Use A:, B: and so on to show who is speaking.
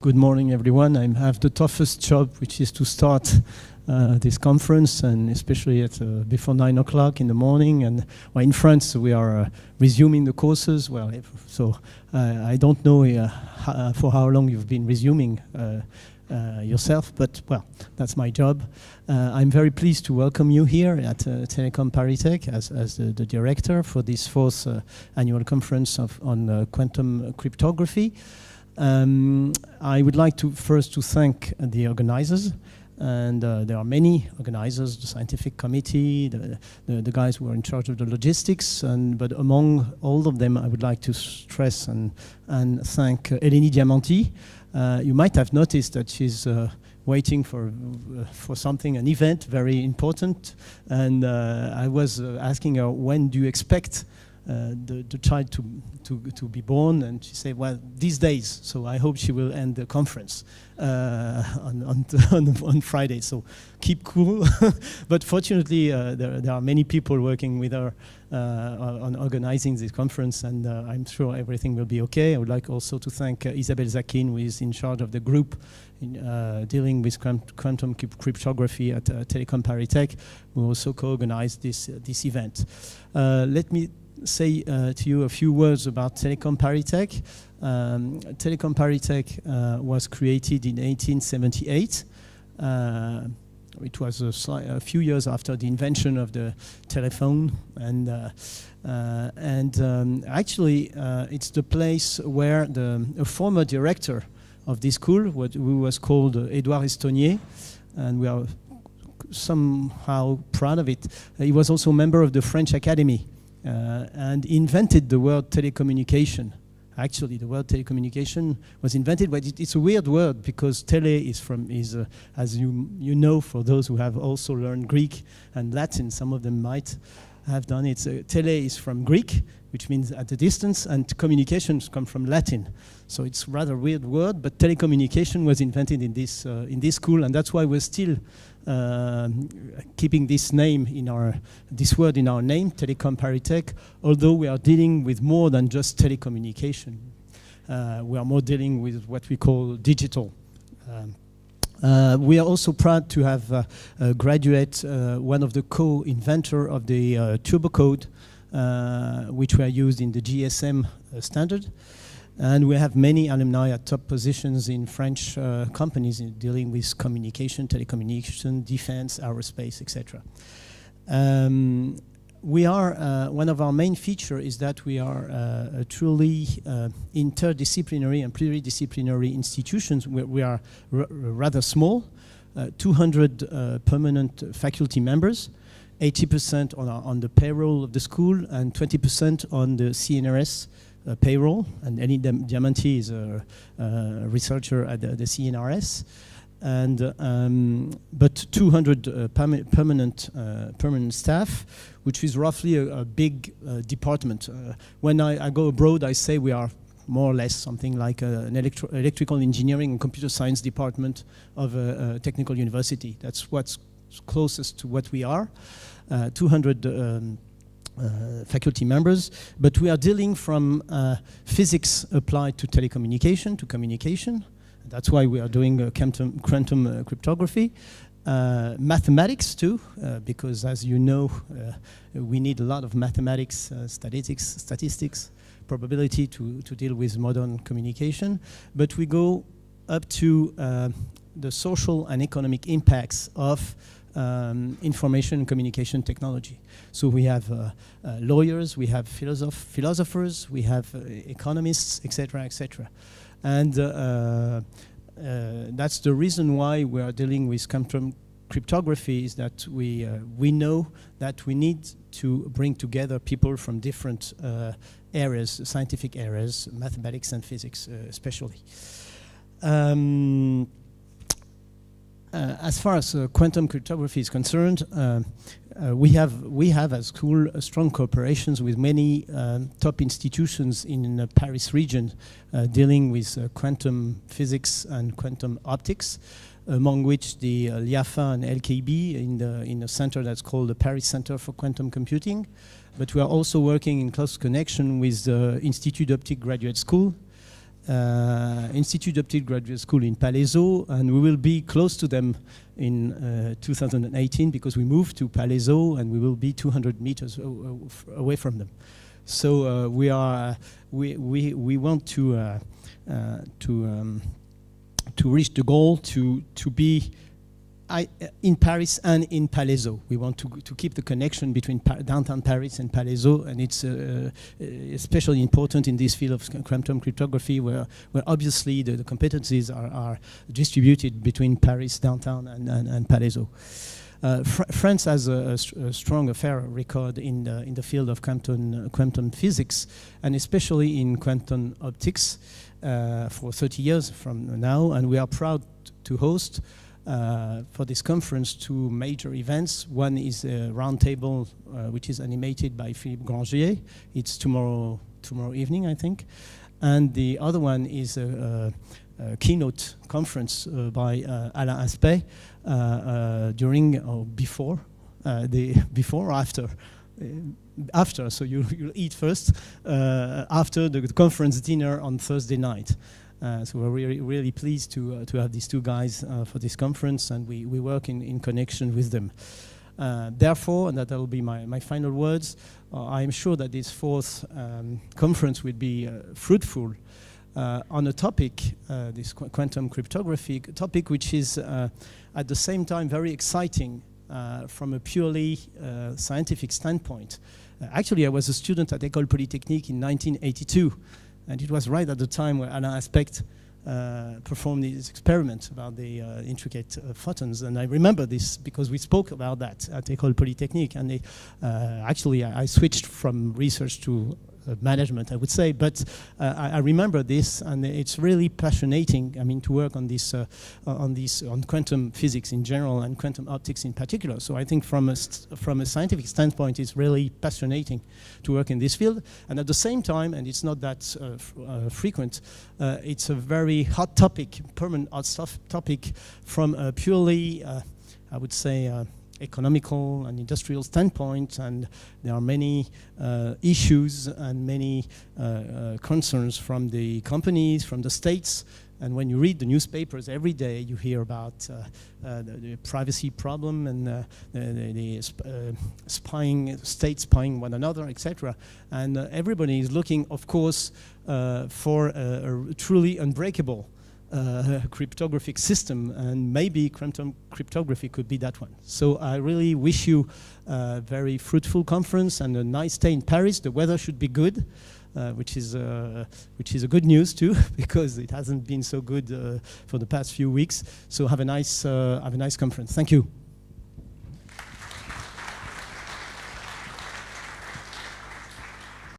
A: Good morning, everyone. I have the toughest job, which is to start this conference, and especially at before 9 o'clock in the morning. And in France, we are resuming the courses. I don't know for how long you've been resuming yourself, but that's my job. I'm very pleased to welcome you here at Telecom Paris as the director for this fourth annual conference on quantum cryptography. I would like to first thank the organizers, and there are many organizers, the scientific committee, the guys who are in charge of the logistics, but among all of them I would like to stress and thank Eleni Diamanti. You might have noticed that she's waiting for something, an event very important, and I was asking her, when do you expect the child to be born, and she said, well, these days. So I hope she will end the conference on Friday. So keep cool. But fortunately, there are many people working with her on organizing this conference, and I'm sure everything will be okay. I would like also to thank Isabelle Zakin, who is in charge of the group dealing with quantum cryptography at Telecom Paris, who also co-organized this event. Let me say to you a few words about Telecom Paris. Telecom Paris was created in 1878. It was a few years after the invention of the telephone, and actually it's the place where a former director of this school, who was called Édouard Estonnier, and we are somehow proud of it. He was also a member of the French Academy. And invented the word telecommunication. Actually, the word telecommunication was invented, but it's a weird word because tele is as you know, for those who have also learned Greek and Latin, some of them might have done it. Tele is from Greek, which means at a distance, and communications come from Latin. So it's a rather weird word, but telecommunication was invented in this school, and that's why we're still keeping this word in our name, Telecom Paris, although we are dealing with more than just telecommunication. We are more dealing with what we call digital. We are also proud to have graduate one of the co-inventor of the turbo code, which were used in the GSM standard. And we have many alumni at top positions in French companies dealing with communication, telecommunication, defense, aerospace, etc. We are, one of our main features is that we are a truly interdisciplinary and pluridisciplinary institutions. We are rather small, 200 permanent faculty members, 80% on the payroll of the school and 20% on the CNRS payroll, and Eleni Diamanti is a researcher at the CNRS, and but 200 permanent staff, which is roughly a big department. When I go abroad, I say we are more or less something like an electrical engineering and computer science department of a technical university. That's what's closest to what we are. 200 faculty members, but we are dealing from physics applied to telecommunication, to communication. That's why we are doing quantum cryptography. Mathematics too, because as you know, we need a lot of mathematics, statistics, probability to deal with modern communication. But we go up to the social and economic impacts of information and communication technology. So we have lawyers, we have philosophers, we have economists, etc., etc. And that's the reason why we are dealing with quantum cryptography, is that we know that we need to bring together people from different areas, scientific areas, mathematics and physics especially. As far as quantum cryptography is concerned, we have at school strong cooperations with many top institutions in the Paris region dealing with quantum physics and quantum optics, among which the LIAFA and LKB in a center that's called the Paris Center for Quantum Computing. But we are also working in close connection with the Institut d'Optique Graduate School Institute Optic Graduate School in Palaiseau, and we will be close to them in 2018 because we moved to Palaiseau and we will be 200 meters away from them. So we want to reach the goal to be in Paris and in Palaiseau. We want to keep the connection between downtown Paris and Palaiseau, and it's especially important in this field of quantum cryptography, where obviously the competencies are distributed between Paris downtown and Palaiseau. France has a strong affair record in the field of quantum physics, and especially in quantum optics for 30 years from now, and we are proud to host for this conference two major events. One is a roundtable which is animated by Philippe Grangier. It's tomorrow evening, I think. And the other one is a keynote conference by Alain Aspect during or before, before or after? After, so you'll eat first, after the conference dinner on Thursday night. So we're really pleased to have these two guys for this conference, and we work in connection with them. Therefore, and that will be my final words, I am sure that this fourth conference will be fruitful on a topic, this quantum cryptography topic, which is at the same time very exciting from a purely scientific standpoint. Actually, I was a student at École Polytechnique in 1982. And it was right at the time where Alain Aspect performed his experiment about the intricate photons. And I remember this because we spoke about that at École Polytechnique. And actually, I switched from research to management, I would say. But I remember this, and it's really fascinating. I mean, to work on this, on quantum physics in general and quantum optics in particular. So I think from a scientific standpoint, it's really fascinating to work in this field. And at the same time, and it's not that frequent, it's a very hot topic, permanent hot topic from a purely, I would say, economical and industrial standpoint, and there are many issues and many concerns from the companies, from the states. And when you read the newspapers every day, you hear about the privacy problem and the spying, states spying one another, etc. And everybody is looking, of course, for a truly unbreakable cryptographic system, and maybe quantum cryptography could be that one. So I really wish you a very fruitful conference and a nice stay in Paris. The weather should be good, which is a good news too, because it hasn't been so good for the past few weeks. So have a nice conference. Thank you.